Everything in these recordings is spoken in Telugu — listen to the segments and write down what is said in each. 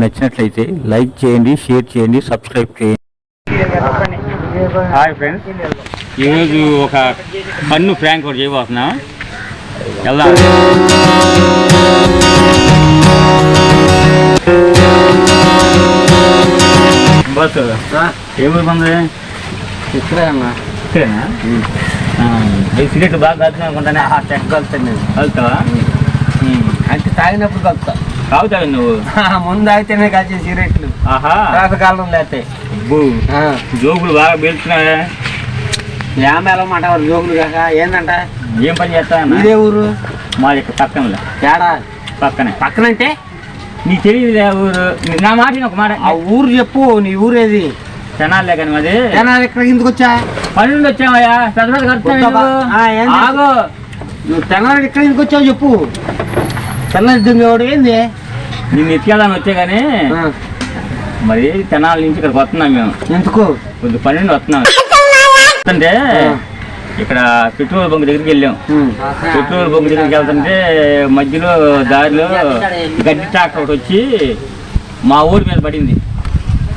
నచ్చినట్లయితే లైక్ చేయండి, షేర్ చేయండి, సబ్స్క్రైబ్ చేయండి. హాయ్ ఫ్రెండ్స్, ఈరోజు ఒక కన్ను ఫ్రాంక్ ఒకటి చేయబోతున్నా. వెళ్దాం. బస్ ఏమూరు మంది ఇక్కడేనా? ఇక్కడేనా? సిగరెట్ బాగా కలుతున్నా అనుకుంటానే. చెక్క కలుతాను. కలుతావా? అంటే తాగినప్పుడు కలుతా. తాగుతావు నువ్వు? ముందు అయితేనే కలిసి సిగరెట్లు. ఆహా, కాలం లేతే జోకులు బాగా పెడుతున్నావే. ఏమేలమాట జోకులు కాక ఏందంట? ఏం పని చేస్తా? ఇదే ఊరు మా యొక్క పక్కన. తేడా పక్కనంటే నీకు తెలియదు ఊరు. నా మాట ఒక మాట. ఆ ఊరు చెప్పు. నీ ఊరేది? తెనాలే. కానీ అది తెనాలి. ఇక్కడ ఎందుకు వచ్చా? పని నుండి వచ్చామయ్యా. పెద్ద పెద్ద కడుతున్నావు. నువ్వు తెనాలి ఇక్కడ ఎందుకు వచ్చావు చెప్పు. తెనాలి దింగేవాడు ఏంది? నిన్ను ఎత్తుకెళ్ళాలని వచ్చే కానీ మరి తెనాలి నుంచి ఇక్కడికి వస్తున్నాం మేము. ఎందుకు? కొద్ది పని నుండి వస్తున్నాం. అంటే ఇక్కడ పెట్రోల్ బంక్ దగ్గరికి వెళ్ళాం. పెట్రోల్ బంక్ దగ్గరికి వెళ్తుంటే మధ్యలో దారిలో గడ్డి ట్రాక్టర్ ఒకటి వచ్చి మా ఊరి మీద పడింది.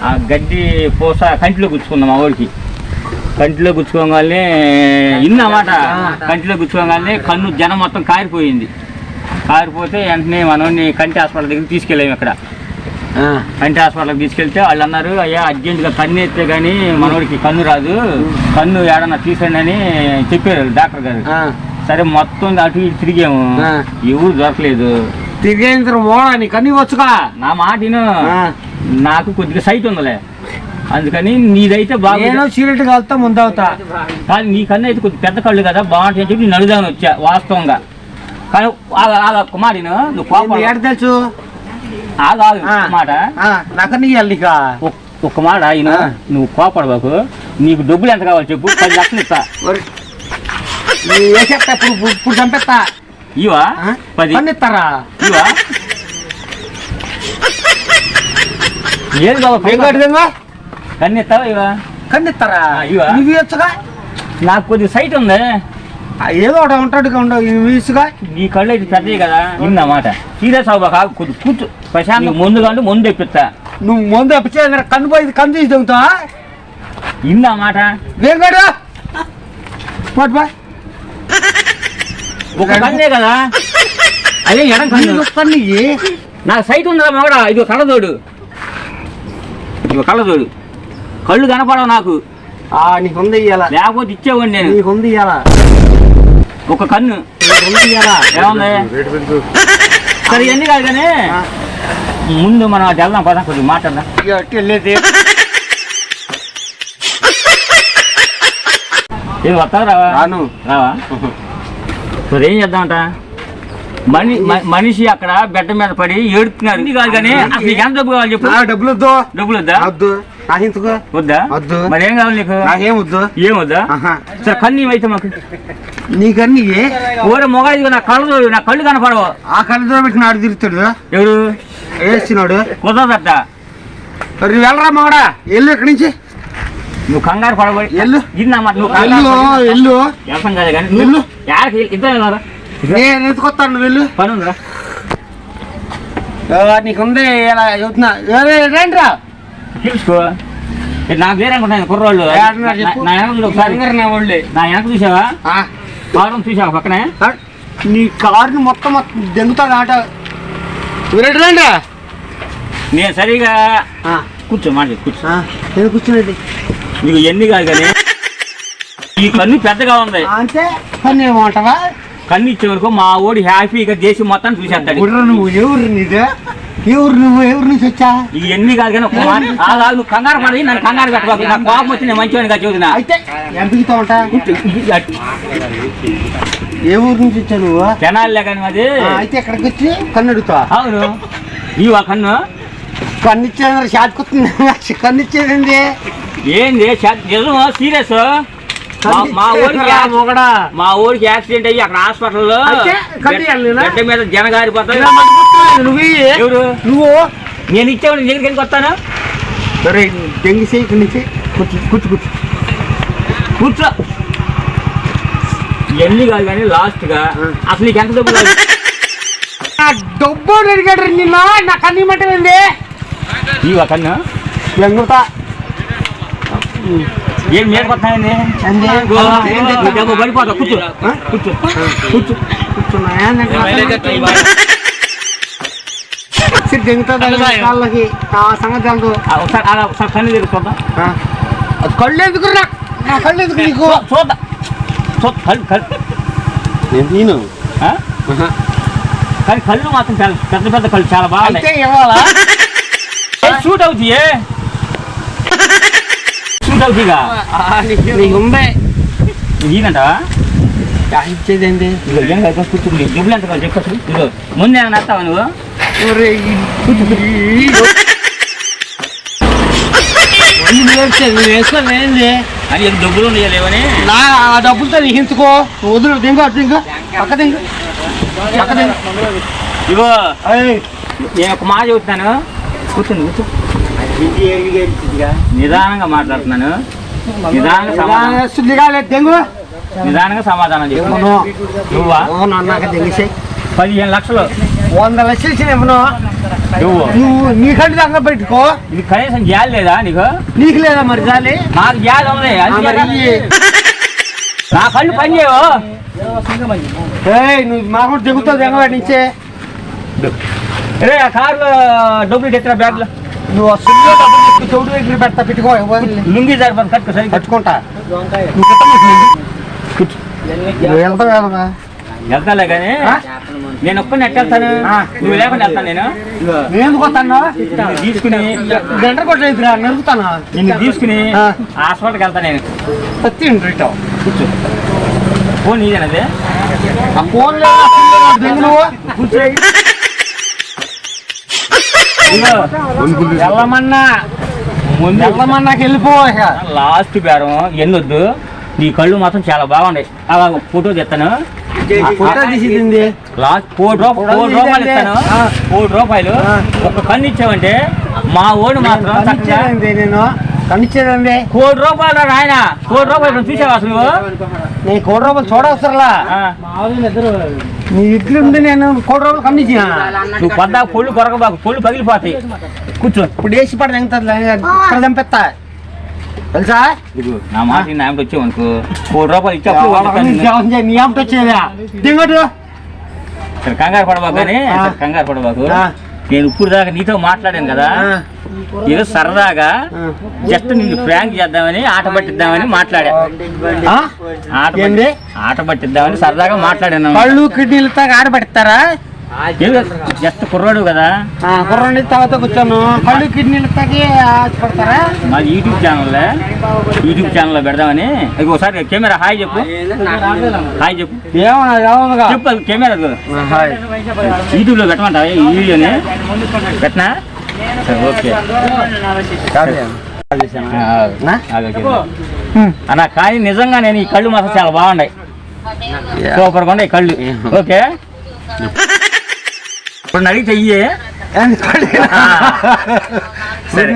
ఆ గడ్డి పూస కంటిలో గుచ్చుకుందాం. మా ఊరికి కంటిలో గుచ్చుకోగానే ఇన్నమాట. కంటిలో గుచ్చుకోగానే కన్ను జనం మొత్తం కారిపోయింది. కారిపోతే వెంటనే మనల్ని కంటి హాస్పిటల్ దగ్గరికి తీసుకెళ్ళాము. ఇక్కడ కంటి హాస్పిటల్కి తీసుకెళ్తే వాళ్ళు అన్నారు, అయ్యా అర్జెంటుగా కన్ను ఎత్తే కానీ మనోడికి కన్ను రాదు, కన్ను ఏడన్నా తీసండి అని చెప్పారు డాక్టర్ గారు. సరే మొత్తం అటు ఇటు తిరిగాము, ఎవరు దొరకలేదు. తిరిగేంత మోడని కన్ను వచ్చుగా. నా మాట నాకు కొద్దిగా సైట్ ఉందిలే, అందుకని నీదైతే బాగా సీరియట్ కలుతా ముందు అవుతా. కానీ నీ కన్ను అయితే కొద్దిగా పెద్ద కళ్ళు కదా, బాగుంటాయి అని చెప్పి నేను అడుగుదామని వచ్చా వాస్తవంగా. కానీ కుమారిను నువ్వు కోపం ఏడు తెలుసు మాట నాకన్నా ఇవ్వాలి. ఒక్క మాట ఆయన, నువ్వు కోపడబాకు. నీకు డబ్బులు ఎంత కావాలి చెప్పు, 10 లక్షలు ఇస్తా. ఇప్పుడు చంపేస్తా. ఇవా 10 ఇస్తారా? ఇవా ఏది బాబా కన్నిస్తావా? ఇవా కన్నిస్తారా? ఇవా ఇవి వచ్చుగా. నాకు కొద్దిగా సైట్ ఉంది. ఏదో ఒకటి ఉంటాడుగా ఉండవు వీసుగా. నీ కళ్ళు అయితే పెద్దవి కదా. ఇన్నమాట సీరియస్ అవ్వక కొద్ది కూర్చు ప్రశాంత్. ముందుగా అంటే ముందు తెప్పిస్తా. నువ్వు ముందు తెప్పించే కన్ను పోయి కన్ను తీసి దిగుతావా? ఇన్నమాట వేగాడు ఒక కన్నే కదా. అదే ఎడం కన్ను. నాకు సైట్ ఉందా మగడా? ఇదిగో కళ్ళజోడు, ఇదిగో కళ్ళజోడు. కళ్ళు కనపడవు నాకు. నీకు ఉంది ఇయ్యాల, లేకపోతే ఇచ్చేవాడిని నేను. నీకు ఉంది ఇయ్యాల ఒక కన్ను ఏముంది? సరే ఎన్ని కాదు కానీ ముందు మనం అది వెళ్దాం కదా, కొద్దిగా మాట్లాడదాం. వెళ్ళేది ఏం వస్తావు? రావా? రాను. రావా? సరే ఏం చేద్దామంట? మనిషి అక్కడ బెడ్ మీద పడి ఏడుతున్నారు. ఇది కాదు కానీ అసలు ఎంత డబ్బు కావాలి చెప్పు. డబ్బులు వద్దు. డబ్బులు వద్దా? వద్దు. వద్దా? వద్దు. మరి ఏం కావాలి నీకు? నాకేం వద్దు. ఏం వద్దా? సరే కన్ను అయితే మాకు. నీ కన్ను ఊరే మొగాడు. నా కళ్ళు, నా కళ్ళు కనపడవు. ఆ కళ్ళు పెట్టి నాడు తిరుగుతాడు. ఎవరు వేస్తున్నాడు? కుదరదట. నువ్వు వెళ్ళరా మొగడా, వెళ్ళు ఇక్కడి నుంచి. నువ్వు కంగారు పడబడి వెళ్ళు. ఇన్నమాట నువ్వు వెళ్ళు. వ్యవసాయం కాదు కానీ వెళ్ళు. ఇద్దరు వెళ్ళారా? నేను ఎత్తుకొస్తాను, నువ్వు వెళ్ళు. పని ఉందిరా నీకుంది. ఇలా చెబుతున్నా రా తెలుసుకో. నాకు వేరే అనుకుంటాను కుర్రోళ్ళు. నా వెనక ఒకసారి నా వెనక చూసావా? కారు చూసావా పక్కనే? నీ కారుని మొత్తం దెంగుతాడు ఆట. రండి. నేను సరిగా కూర్చో మాట కూర్చో. నేను కూర్చునేది నీకు ఎన్ని కాదు కానీ ఈ కన్ను పెద్దగా ఉంది. అంటే కన్ను ఏమంటావా? కన్ను ఇచ్చే వరకు మా ఓడి హ్యాపీగా దేశం మొత్తం చూసేస్తాడు. నువ్వు ఎవరు? నీదే ఎవరు? నువ్వు ఎవరి నుంచి వచ్చా? ఇవి ఎన్ని కాదు కానీ నువ్వు కంగారు పడి నన్ను కంగారు పెట్టబాకు. నాకు కోపం వచ్చి నేను మంచివాడిగా చదువుతున్నా. అయితే ఎంపికతో ఉంటా. ఏ ఊరు నుంచి వచ్చా నువ్వు? తెనాలిలే కానీ అది. అయితే ఎక్కడికి వచ్చి కన్ను అడుగుతావా? అవును. ఇవా కన్ను? కన్ను ఇచ్చేది షాట్ కుత్తుంది. కన్ను ఇచ్చేది ఏంది? నిజమా? సీరియస్? మా ఊరికి యాక్సిడెంట్ అయ్యి అక్కడ హాస్పిటల్లో గడ్డ మీద జనగారిపోతాయి. నువ్వు నేను ఇచ్చేవాడిని దగ్గరికి ఎందుకు వస్తాను? సరే దెంగిసే ఇక్కడి నుంచి. కూర్చో కూర్చో. ఎన్ని కాదు కానీ లాస్ట్ గా అసలు నీకు ఎంత డబ్బు కాదు? డబ్బు అడిగాడు నిన్న. నాకు అన్ని మట్టండి. ఇవా కన్ను ఎంగుతా ఏం మేరకొస్తాయండి పడిపోతా కూర్చో కూర్చో కూర్చో కాళ్ళకి ఆ సంగతి తెలుసు. ఒకసారి అలా ఒకసారి కన్ను దగ్గర చూద్దాం అది కళ్ళు ఎందుకురా నా కళ్ళు ఎందుకు నీకు చూద్దాం కళ్ళు కళ్ళు నేను తీను కానీ కళ్ళు మాత్రం చాలా పెద్ద పెద్ద కళ్ళు చాలా అయితే బాగున్నాయి ఇవ్వాలా షూట్ అవుతాయే షూట్ అవుతాయిగా నీకు ఉందే ఈనంటావా ఇచ్చేది ఏంటి కూర్చుంది డబ్బులు ఎంత కావాలి చెప్పచ్చు ఇదో ముందు ఏమైనా నస్తావా నువ్వు వేసుకోండి ఏంది అని ఏం డబ్బులు ఉండలేవని నా ఆ డబ్బులతో నీకు ఇంచుకో వదులు దింగు అటు దింగు పక్క దింగు పక్క దింగు ఇగో నేను ఒక మాట చెబుతున్నాను కూర్చుంది కూర్చో నిదానంగా మాట్లాడుతున్నాను నిదానంగా సమాధానం దెంగు నిదానంగా సమాధానం చెప్పు నువ్వా నాకు దెంగిసే 15 లక్షలు 100 లక్షలు ఇచ్చిన ఇవ్వను నువ్వు నువ్వు నీ కంటి దగ్గర పెట్టుకో ఇది కనీసం జాలి లేదా నీకు నీకు లేదా మరి జాలి నాకు జాలి ఉంది అది మరి నా కళ్ళు పని చేయవు నువ్వు మా కూడా దిగుతావు దిగవాడి నుంచే రే ఆ కారులో డబ్బులు తెచ్చిన బ్యాగ్లో నువ్వు ఆ సుల్లో డబ్బులు ఎక్కువ చౌడు దగ్గర పెడతా పెట్టుకో లుంగి సరిపోతుంది కట్టుకో సరి కట్టుకుంటా నువ్వు వెళ్తావు కదా వెళ్తాలే కానీ నేను ఒక్కడిని ఎట్ట వెళ్తాను నువ్వు లేకుండా వెళ్తాను నేను నేను ఎందుకు వస్తాను తీసుకుని గంట కొట్టలేదు నరుకుతాను నిన్ను తీసుకుని హాస్పిటల్కి వెళ్తాను నేను తింటా కూర్చో ఫోన్ నీదేనది ఆ ఫోన్ నువ్వు కూర్చోయి వెళ్ళమన్నా ముందు వెళ్ళమన్నాకి వెళ్ళిపో లాస్ట్ బేరం ఎన్నొద్దు నీ కళ్ళు మాత్రం చాలా బాగున్నాయి అలా ఫోటో తెస్తాను ఫోటో తీసింది లాస్ట్ 4 రూపాయలు ఇస్తాను 4 రూపాయలు ఒక కన్ను ఇచ్చావంటే మా ఓడి మాత్రం చక్కగా నేను కనిచ్చేదండి 1 రూపాయలు ఆయన 1 రూపాయలు చూసావా అసలు నేను 1 రూపాయలు చూడవసరలా నీ ఇట్లు ఉంది నేను 1 రూపాయలు కనిచ్చిన నువ్వు పద్దా పొళ్ళు కొరకబాకు పొళ్ళు పగిలిపోతాయి కూర్చో ఇప్పుడు వేసి పడి చంపెత్తా తెలుసా నా మాట నాయన వచ్చావు అనుకో 1 రూపాయలు ఇచ్చి అప్పుడు నీ ఆమె వచ్చేదా దిగడు సరే కంగారు పడబాకు కానీ కంగారు పడబాకు నేను ఇప్పుడు దాకా నీతో మాట్లాడాను కదా ఏదో సరదాగా జస్ట్ నిన్ను ప్రాంక్ చేద్దామని ఆట పట్టిద్దామని మాట్లాడా ఆట పట్టిద్దామని సరదాగా మాట్లాడాను కళ్ళు కిడ్నీలు తాగి ఆట పెడతారా జస్ట్ కుర్రాడు కదా కుర్రాడి తర్వాత కూర్చోను కళ్ళు కిడ్నీలు తాగి పెడతారా మాది యూట్యూబ్ ఛానల్లో పెడదామని ఒకసారి కెమెరా హాయ్ చెప్పు హాయ్ చెప్పు చెప్పు అది కెమెరా యూట్యూబ్లో పెట్టమంటావా ఈ వీడియోని పెట్టనా సరే ఓకే అన్నా కానీ నిజంగా నేను ఈ కళ్ళు మాత్రం చాలా బాగున్నాయి సూపర్గా ఉన్నాయి కళ్ళు ఓకే ఇప్పుడు అడిగితే ఇయ్యే సరే